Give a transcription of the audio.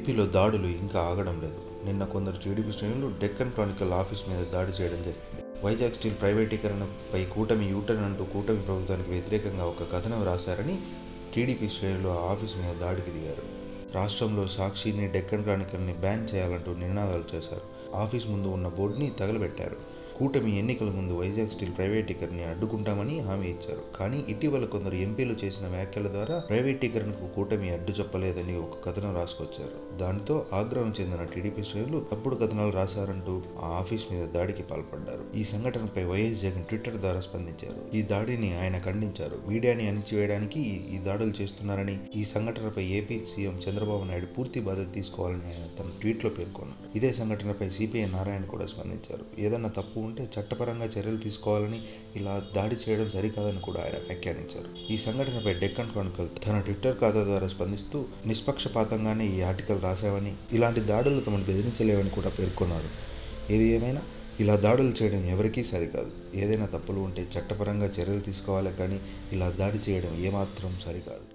ఏపీలో దాడులు ఇంకా ఆగడం లేదు. నిన్న కొందరు టీడీపీ శ్రేణులు డెక్కన్ క్రానికల్ ఆఫీస్ మీద దాడి చేయడం జరిగింది. వైజాగ్ స్టీల్ ప్రైవేటీకరణపై కూటమి యూటర్న్ అంటూ కూటమి ప్రభుత్వానికి వ్యతిరేకంగా ఒక కథనం రాశారని టీడీపీ శ్రేణులు ఆ ఆఫీస్ మీద దాడికి దిగారు. రాష్ట్రంలో సాక్షిని, డెక్కన్ క్రానికల్ని బ్యాన్ చేయాలంటూ నినాదాలు చేశారు. ఆఫీస్ ముందు ఉన్న బోర్డుని తగలబెట్టారు. కూటమి ఎన్నికల ముందు వైజాగ్ స్టీల్ ప్రైవేటీకరణని అడ్డుకుంటామని హామీ ఇచ్చారు. కానీ ఇటీవల కొందరు ఎంపీలు చేసిన వ్యాఖ్యల ద్వారా ప్రైవేటీకరణకు కూటమి అడ్డు చెప్పలేదని ఒక కథనం రాసుకొచ్చారు. దానితో ఆగ్రహం చెందిన టీడీపీ శ్రేణులు తప్పుడు కథనాలు రాశారంటూ ఆ ఆఫీస్ మీద దాడికి పాల్పడ్డారు. ఈ సంఘటనపై వైఎస్ జగన్ ట్విట్టర్ ద్వారా స్పందించారు. ఈ దాడిని ఆయన ఖండించారు. మీడియాని అణిచివేయడానికి ఈ దాడులు చేస్తున్నారని, ఈ సంఘటనపై ఏపీ సీఎం చంద్రబాబు నాయుడు పూర్తి బాధ్యత తీసుకోవాలని ఆయన తన ట్వీట్లో పేర్కొన్నారు. ఇదే సంఘటనపై సిపిఐ నారాయణ కూడా స్పందించారు. ఏదన్నా తప్పు ఉంటే చట్టపరంగా చర్యలు తీసుకోవాలని, ఇలా దాడి చేయడం సరికాదని కూడా ఆయన వ్యాఖ్యానించారు. ఈ సంఘటనపై డెక్కన్ క్రానికల్ తన ట్విట్టర్ ఖాతా ద్వారా స్పందిస్తూ నిష్పక్షపాతంగానే ఈ ఆర్టికల్ రాశామని, ఇలాంటి దాడులు తమను బెదిరించలేవని కూడా పేర్కొన్నారు. ఏది ఏమైనా ఇలా దాడులు చేయడం ఎవరికీ సరికాదు. ఏదైనా తప్పులు ఉంటే చట్టపరంగా చర్యలు తీసుకోవాలి, కానీ ఇలా దాడి చేయడం ఏమాత్రం సరికాదు.